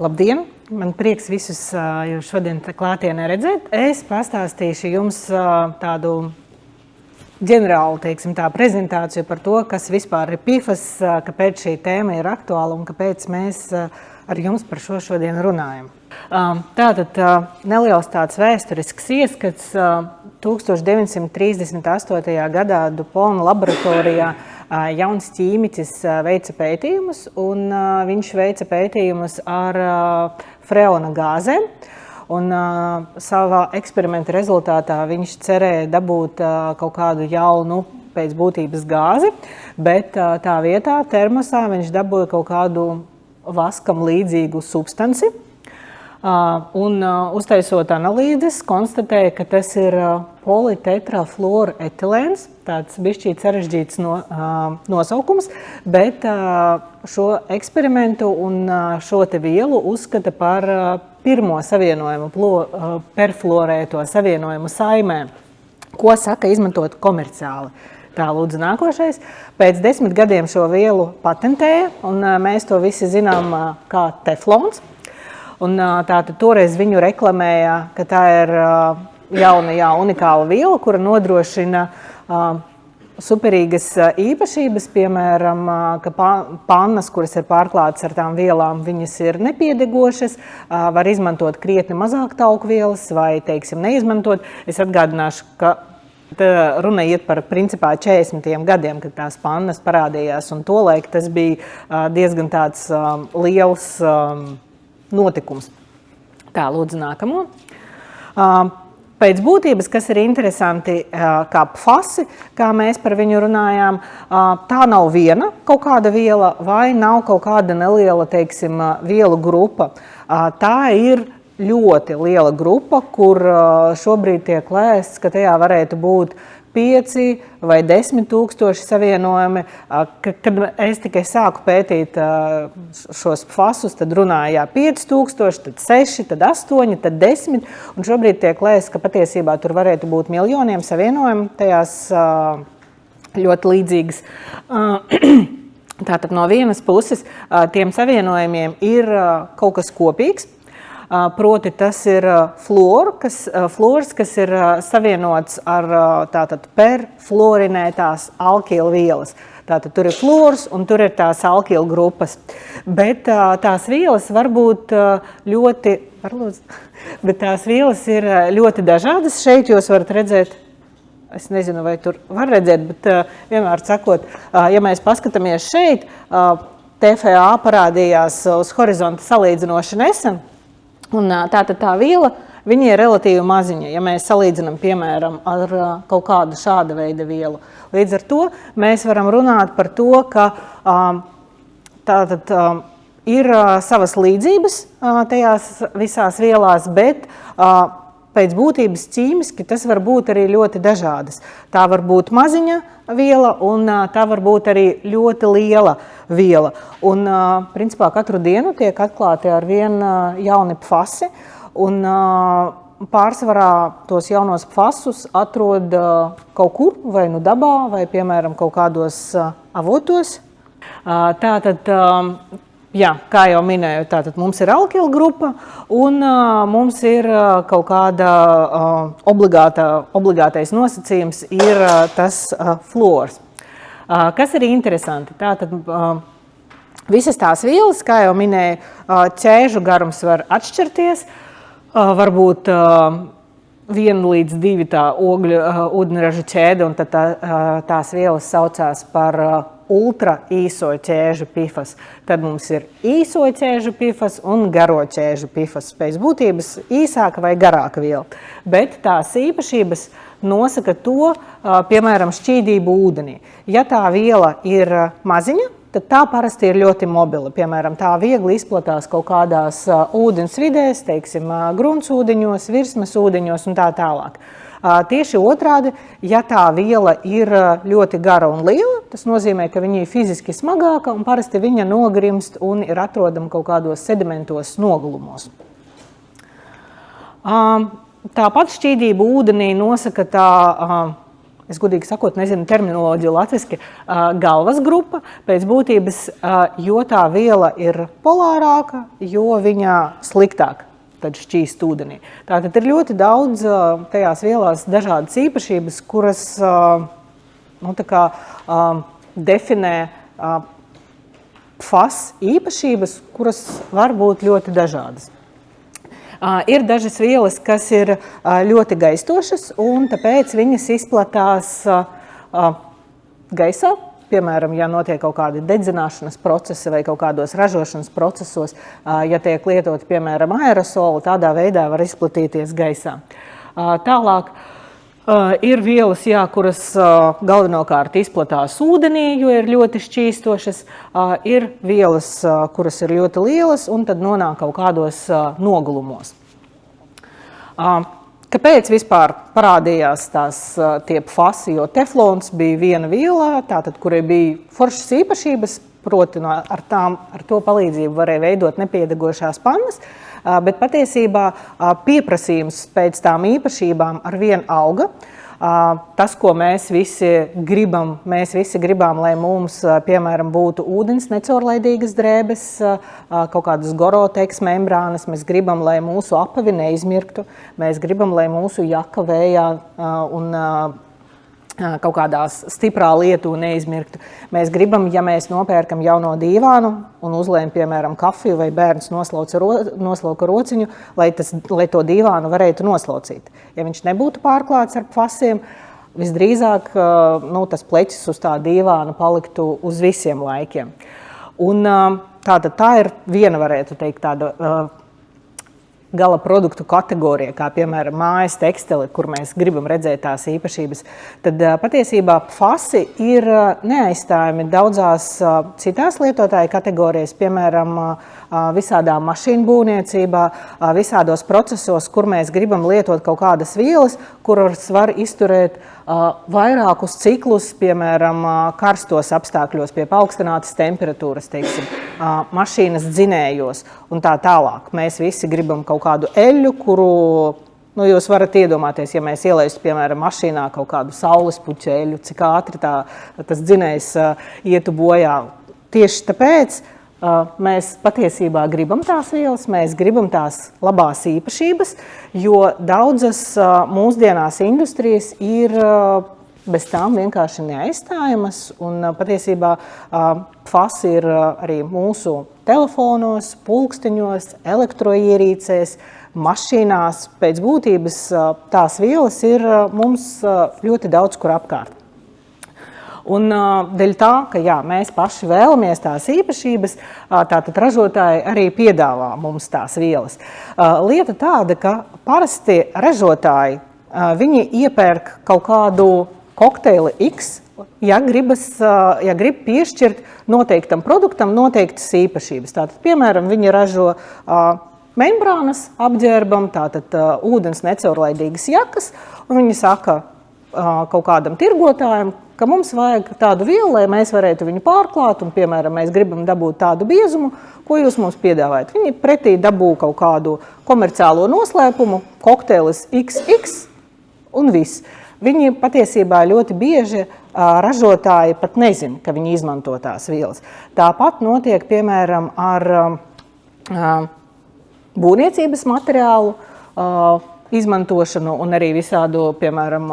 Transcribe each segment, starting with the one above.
Labdien! Man prieks visus jūs šodien klātienē redzēt. Es pastāstīšu jums tādu ģenerālu, teiksim tā, prezentāciju par to, kas vispār ir PFAS, kāpēc šī tēma ir aktuāla un kāpēc mēs ar jums par šo šodien runājam. Tātad neliels tāds vēsturisks ieskats 1938. gadā DuPont laboratorijā jauns ķīmiķis veica pētījumus, un viņš veica pētījumus ar freona gāzēm. Un savā eksperimenta rezultātā viņš cerēja dabūt kaut kādu jaunu pēc būtības gāzi, bet tā vietā termosā viņš dabūja kaut kādu vaskam līdzīgu substanci. Un uztaisot analīzes, konstatēja, ka tas ir politetrafluoretilēns, tāds bišķīt sarežģīts nosaukums, bet šo eksperimentu un šo te vielu uzskata par pirmo savienojumu, perfluorēto savienojumu saimē, ko saka izmantot komerciāli. Tā lūdzu nākošais. Pēc 10 gadiem šo vielu patentēja, un mēs to visi zinām kā teflons. Un tātad toreiz viņu reklamēja, ka tā ir jauna, unikāla viela, kura nodrošina superīgas īpašības, piemēram, ka pannas, kuras ir pārklātas ar tām vielām, viņas ir nepiedegošas, var izmantot krietni mazāk taukvielas vai, teiksim, neizmantot. Es atgādināšu, ka runa iet par principā 40. gadiem, kad tās pannas parādījās, un tolaik tas bija diezgan tāds liels notikums. Tā, lūdzu, nākamo. Pēc būtības, kas ir interesanti, kā PFAS, kā mēs par viņu runājām, tā nav viena kaut kāda viela vai nav kaut kāda neliela, teiksim, vielu grupa. Tā ir ļoti liela grupa, kur šobrīd tiek lēsts, ka tajā varētu būt 5 vai 10 tūkstoši savienojumi. Kad es tikai sāku pētīt šos PFASus, tad runāja 5 tūkstoši, tad 6, tad 8, tad 10. Un šobrīd tiek lēsts, ka patiesībā tur varētu būt miljoniem savienojumu, tajās ļoti līdzīgas. Tātad no vienas puses tiem savienojumiem ir kaut kas kopīgs. Proti tas ir fluors, kas ir savienots ar tātad perfluorinētās alkīlvielas. Tātad tur ir fluors un tur ir tās alkīlu grupas. Bet tās vielas var būt ļoti dažādas. Šeit jūs varat redzēt, es nezinu, vai tur var redzēt, bet vienmēr sakot, ja mēs paskatāmies šeit, TFA parādījās uz horizonta salīdzinoši nesen. Un tātad tā viela, viņa ir relatīvi maziņa, ja mēs salīdzinām, piemēram, ar kaut kādu šāda veida vielu. Līdz ar to mēs varam runāt par to, ka tātad ir savas līdzības tajās visās vielās, bet pēc būtības ķīmiski tas var būt arī ļoti dažādas. Tā var būt maziņa viela un tā var būt arī ļoti liela viela. Un principā katru dienu tiek atklāti ar vien jauni PFASi un pārsvarā tos jaunos PFASus atrod kaut kur, vai nu dabā, vai piemēram kaut kādos avotos. Tātad, jā, kā jau minēju, tātad mums ir alkīla grupa un mums ir kaut kāda obligātais nosacījums ir tas fluors. Kas ir interesanti? Tātad visas tās vielas, kā jau minēju, ķēžu garums var atšķirties, varbūt 1 līdz 2 tā ūdeņraža ķēde, un tad tās vielas saucās par ultra īso ķēžu PFAS. Tad mums ir īso ķēžu PFAS un garo ķēžu PFAS. Pēc būtības īsāka vai garāka viela. Bet tās īpašības nosaka to, piemēram, šķīdību ūdenī. Ja tā viela ir maziņa, tad tā parasti ir ļoti mobila. Piemēram, tā viegli izplatās kaut kādās ūdens vidēs, teiksim, gruntsūdeņos, virsmas ūdeņos un tā tālāk. Tieši otrādi, ja tā viela ir ļoti gara un liela, tas nozīmē, ka viņa ir fiziski smagāka un parasti viņa nogrimst un ir atrodama kaut kādos sedimentos nogulumos. Tāpat šķīdību ūdenī nosaka tā es godīgi sakot, nezinu terminoloģiju latviski, galvas grupa pēc būtības, jo tā viela ir polārāka, jo viņa sliktāk tad šķīst ūdenī. Tātad ir ļoti daudz tajās vielās dažādas īpašības, kuras definē FAS īpašības, kuras var būt ļoti dažādas. Ir dažas vielas, kas ir ļoti gaistošas, un tāpēc viņas izplatās gaisā. Piemēram, ja notiek kaut kādi dedzināšanas procesi vai kaut kādos ražošanas procesos, ja tiek lietoti, piemēram, aerosoli, tādā veidā var izplatīties gaisā. Tālāk ir vielas, kuras galvenokārt izplatās ūdenī, jo ir ļoti šķīstošas. Ir vielas, kuras ir ļoti lielas un tad nonāk kaut kādos nogulumos. Kāpēc vispār parādījās tie fasi, jo teflons bija viena viela, tātad, kurai bija foršas īpašības, proti ar to palīdzību varēja veidot nepiedergošās pannas, bet patiesībā pieprasījums pēc tām īpašībām arvien auga. Tas, ko mēs visi gribam, lai mums, piemēram, būtu ūdens necaurlaidīgas drēbes, kaut kādas Gore-Tex membrānas, mēs gribam, lai mūsu apavi neizmirktu, mēs gribam, lai mūsu jaka vējā un kaut kādās stiprā lietu neizmirktu. Mēs gribam, ja mēs nopērkam jauno dīvānu un uzlējam, piemēram, kafiju vai bērns noslauka rociņu, lai to dīvānu varētu noslaucīt. Ja viņš nebūtu pārklāts ar fasiem, visdrīzāk tas pleķis uz tā dīvāna paliktu uz visiem laikiem. Un tā ir viena, varētu teikt, tāda gala produktu kategorija, kā piemēram mājas tekstili, kur mēs gribam redzēt tās īpašības, tad patiesībā fasi ir neaizstājami daudzās citās lietotāju kategorijas, piemēram, visādā mašīnu būvniecībā, visādos procesos, kur mēs gribam lietot kaut kādas vielas, kuras var izturēt vairākus ciklus, piemēram, karstos apstākļos, pie paaugstinātas temperatūras, teiksim, mašīnas dzinējos un tā tālāk. Mēs visi gribam kaut kādu eļļu, kuru, jūs varat iedomāties, ja mēs ielaistu, piemēram, mašīnā kaut kādu saules puķu eļļu, cik ātri tas dzinējs ietu bojā. Tieši tāpēc mēs patiesībā gribam tās vielas, mēs gribam tās labās īpašības, jo daudzas mūsdienās industrijas ir bez tām vienkārši neaizstājamas, un patiesībā fasi ir arī mūsu telefonos, pulksteņos, elektroierīcēs, mašīnās. Pēc būtības tās vielas ir mums ļoti daudz kur apkārt. Un dēļ tā, ka mēs paši vēlamies tās īpašības, tātad ražotāji arī piedāvā mums tās vielas. Lieta tāda, ka parasti ražotāji, viņi iepērk kaut kādu kokteili X, ja grib piešķirt noteiktam produktam noteiktas īpašības. Tātad, piemēram, viņi ražo membrānas apģērbam, tātad ūdens necaurlaidīgas jakas, un viņi saka kaut kādam tirgotājam, ka mums vajag tādu vielu, lai mēs varētu viņu pārklāt, un, piemēram, mēs gribam dabūt tādu biezumu, ko jūs mums piedāvājat. Viņi pretī dabū kaut kādu komerciālo noslēpumu, kokteilis XX un viss. Viņi patiesībā ļoti bieži ražotāji pat nezin, ka viņi izmanto tās vielas. Tāpat notiek, piemēram, ar būvniecības materiālu izmantošanu un arī visādu, piemēram,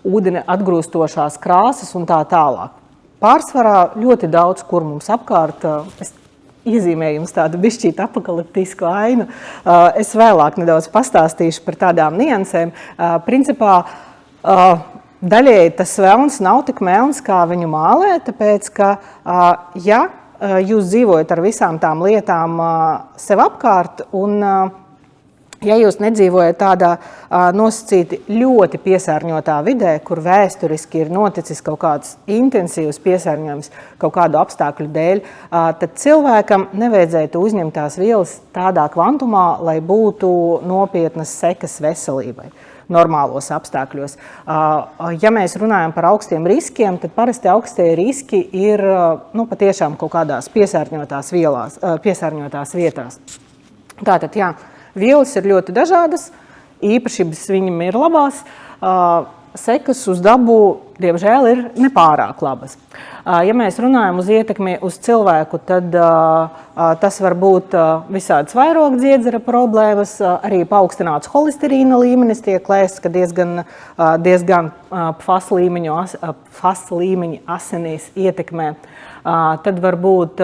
ūdeni atgrūstošās krāsas un tā tālāk. Pārsvarā ļoti daudz, kur mums apkārt, es iezīmēju jums tādu bišķīt apokaliptisku ainu, es vēlāk nedaudz pastāstīšu par tādām niansēm. Principā, daļēji tas velns nav tik melns, kā viņu mālē, tāpēc, ka, ja jūs dzīvojat ar visām tām lietām sev apkārt un ja jūs nedzīvojat tādā nosacīti ļoti piesārņotā vidē, kur vēsturiski ir noticis kaut kāds intensīvs piesārņojums kaut kādu apstākļu dēļ, tad cilvēkam nevajadzētu uzņemt tās vielas tādā kvantumā, lai būtu nopietnas sekas veselībai normālos apstākļos. Ja mēs runājam par augstiem riskiem, tad parasti augstie riski ir patiešām kaut kādās piesārņotās vietās. Tātad, vielas ir ļoti dažādas, īpašības viņam ir labās. sekas uz dabu, diemžēl, ir nepārāk labas. Ja mēs runājam uz ietekmi uz cilvēku, tad tas var būt visādas vairogdziedzera problēmas, arī paaugstināts holesterīna līmenis tiek lēsts, ka diezgan PFAS līmeņi asinīs ietekmē. Tad var būt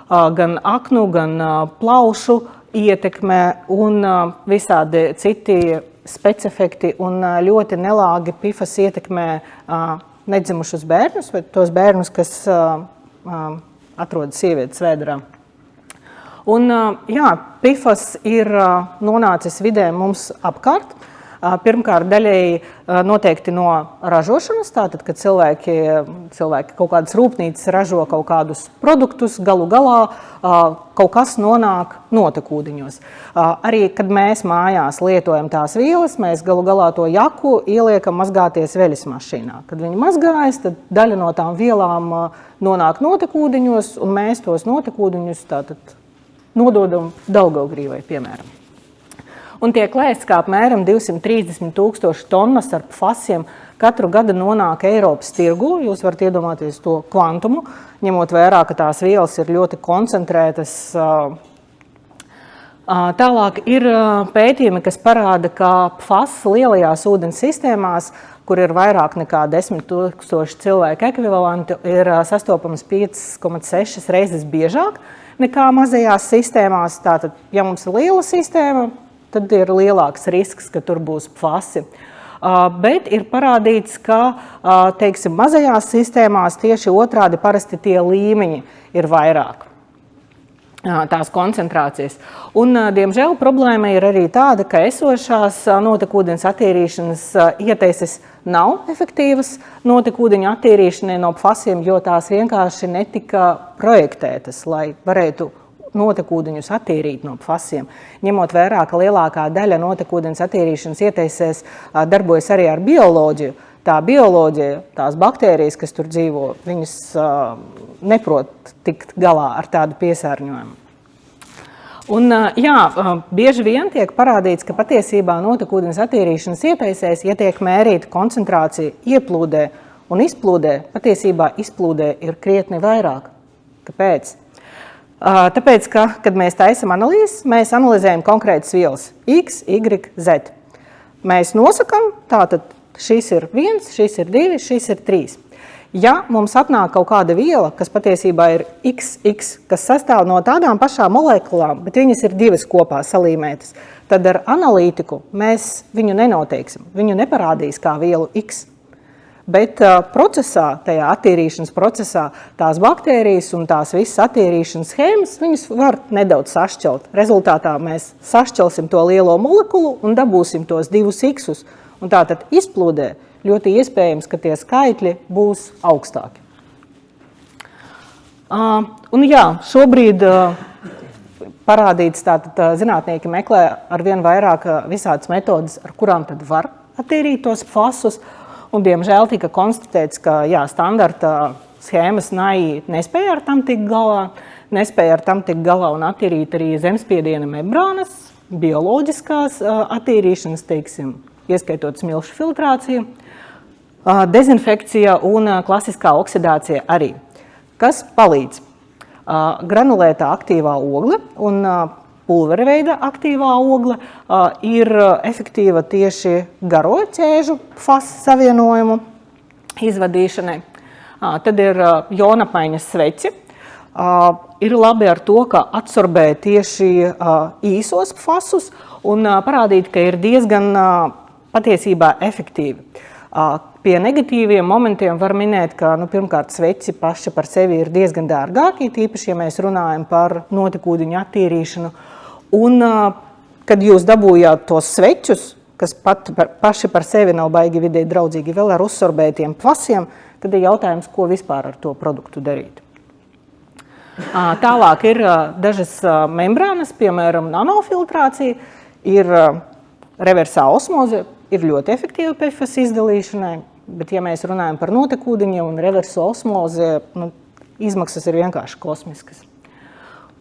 gan aknu, gan plaušu ietekmē un visādi citi specifekti un ļoti nelāgi PFAS ietekmē nedzimušus bērnus, vai tos bērnus, kas atrodas sievietes vēderā. Un jā, PFAS ir nonācis vidē mums apkārt. Pirmkārt, daļēji noteikti no ražošanas, tātad, kad cilvēki kaut kādas rūpnīcas ražo kaut kādus produktus, galu galā kaut kas nonāk notekūdeņos. Arī, kad mēs mājās lietojam tās vielas, mēs galu galā to jaku ieliekam mazgāties veļas mašīnā. Kad viņi mazgājas, tad daļa no tām vielām nonāk notekūdeņos, un mēs tos notekūdeņus tātad nododam Daugavgrīvai, piemēram. Un tiek lēsts, ka apmēram 230,000 tonnas ar PFASiem katru gadu nonāk Eiropas tirgu. Jūs varat iedomāties to kvantumu, ņemot vērā, ka tās vielas ir ļoti koncentrētas. Tālāk ir pētījumi, kas parāda, ka PFAS lielajās ūdens sistēmās, kur ir vairāk nekā 10,000 cilvēku ekvivalentu, ir sastopams 5,6 reizes biežāk nekā mazajās sistēmās. Tātad, ja mums ir liela sistēma, tad ir lielāks risks, ka tur būs PFASi. Bet ir parādīts, ka, teiksim, mazajās sistēmās tieši otrādi parasti tie līmeņi ir vairāk, tās koncentrācijas. Un, diemžēl, problēma ir arī tāda, ka esošās notekūdens attīrīšanas ieteises nav efektīvas notekūdeņu attīrīšanai no PFASiem, jo tās vienkārši netika projektētas, lai varētu notekūdeņus attīrīt no PFASiem. Ņemot vērā, ka lielākā daļa notekūdens attīrīšanas ieteisēs darbojas arī ar bioloģiju, tā bioloģija, tās baktērijas, kas tur dzīvo, viņas neprot tikt galā ar tādu piesārņojumu. Un, jā, bieži vien tiek parādīts, ka patiesībā notekūdens attīrīšanas ieteisēs, ja tiek mērīta koncentrācija ieplūdē un izplūdē, patiesībā izplūdē ir krietni vairāk. Kāpēc? Tāpēc, ka, kad mēs taisam analīzes, mēs analizējam konkrētas vielas X, Y, Z. Mēs nosakam, tātad šis ir 1, šis ir 2, šis ir 3. Ja mums atnāk kaut kāda viela, kas patiesībā ir XX, kas sastāv no tādām pašām molekulām, bet viņas ir divas kopā salīmētas, tad ar analītiku mēs viņu nenoteiksim. Viņu neparādīs kā vielu X. Bet procesā, tajā attīrīšanas procesā, tās baktērijas un tās visas attīrīšanas schēmas, viņas var nedaudz sašķelt. Rezultātā mēs sašķelsim to lielo molekulu un dabūsim tos divus X-us. Un tātad izplūdē ļoti iespējams, ka tie skaitļi būs augstāki. Un jā, šobrīd parādīts, tātad zinātnieki meklē ar vien vairāk visādas metodas, ar kurām tad var attīrīt tos PFASus. Un, diemžēl, tika konstatēts, ka jā, standarta schēmas NAI nespēja ar tam tikt galā un attīrīt arī zemspiediena membrānas, bioloģiskās attīrīšanas, teiksim, ieskaitot smilšu filtrāciju, dezinfekcija un klasiskā oksidācija arī. Kas palīdz? Granulētā aktīvā ogle un pulvera veida aktīvā ogle ir efektīva tieši garo ķēžu PFAS savienojumu izvadīšanai. Tad ir jonapmaiņas sveci. Ir labi ar to, ka adsorbē tieši īsos PFASus un parādīt, ka ir diezgan patiesībā efektīvi. Pie negatīviem momentiem var minēt, ka pirmkārt sveci paši par sevi ir diezgan dārgāki, tīpaši, ja mēs runājam par notekūdeņu attīrīšanu. Un, kad jūs dabūjāt tos sveķus, kas paši par sevi nav baigi videi draudzīgi, vēl ar uzsorbētiem PFASiem, tad ir jautājums, ko vispār ar to produktu darīt. Tālāk ir dažas membrānas, piemēram, nanofiltrācija, ir reversā osmoze, ir ļoti efektīva PFAS izdalīšanai, bet ja mēs runājam par notekūdeņiem un reverso osmozi, izmaksas ir vienkārši kosmiskas.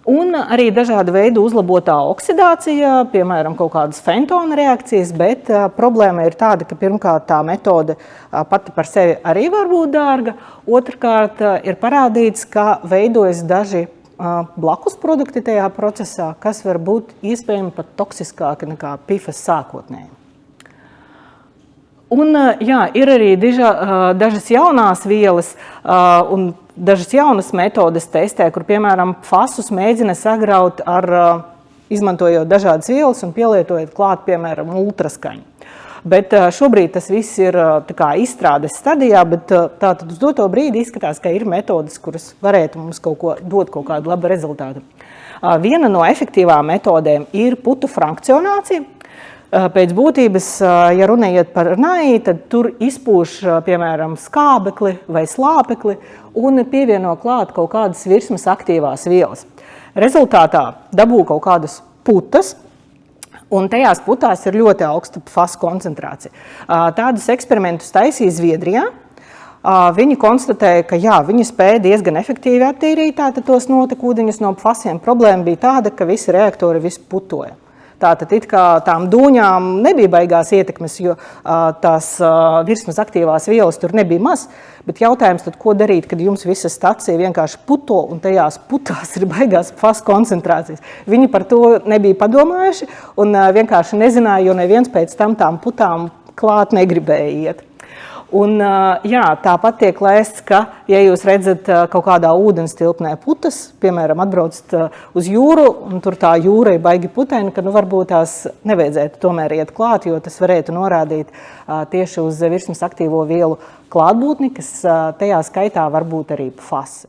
Un arī dažāda veida uzlabotā oksidācija, piemēram, kaut kādas fentona reakcijas, bet problēma ir tāda, ka pirmkārt tā metode pati par sevi arī var būt dārga, otrkārt ir parādīts, ka veidojas daži blakus produkti tajā procesā, kas var būt iespējami pat toksiskāki nekā PFAS sākotnēji. Un, jā, ir arī dažas jaunās vielas un dažas jaunas metodes testē, kur, piemēram, fasus mēģina sagraut izmantojot dažādas vielas un pielietojot klāt, piemēram, ultraskaņu. Bet šobrīd tas viss ir izstrādes stadijā, bet tātad uz doto brīdi izskatās, ka ir metodes, kuras varētu mums dot kaut kādu labu rezultātu. Viena no efektīvām metodēm ir putu frankcionācija. Pēc būtības, ja runājot par nai, tad tur izpūš, piemēram, skābekli vai slāpekli un pievieno klāt kaut kādas virsmas aktīvās vielas. Rezultātā dabū kaut kādas putas, un tajās putās ir ļoti augsta FAS koncentrācija. Tādus eksperimentus taisīja Zviedrijā. Viņi konstatēja, ka jā, viņi spēja diezgan efektīvi attīrīt tos notekūdeņus no FASiem. Problēma bija tāda, ka visi reaktori visi putoja. Tātad it kā tām dūņām nebija baigās ietekmes, jo tās virsmas aktīvās vielas tur nebija maz, bet jautājums tad, ko darīt, kad jums visa stacija vienkārši puto un tajās putās ir baigās FAS koncentrācijas. Viņi par to nebija padomājuši un vienkārši nezināja, jo neviens pēc tam tām putām klāt negribēja iet. Un, jā, tāpat tiek lēsts, ka, ja jūs redzat kaut kādā ūdens tilpnē putas, piemēram, atbraucat uz jūru, un tur tā jūra ir baigi putaina, ka varbūt tās nevajadzētu tomēr iet klāt, jo tas varētu norādīt tieši uz virsmas aktīvo vielu klātbūtni, kas tajā skaitā var būt arī FAS.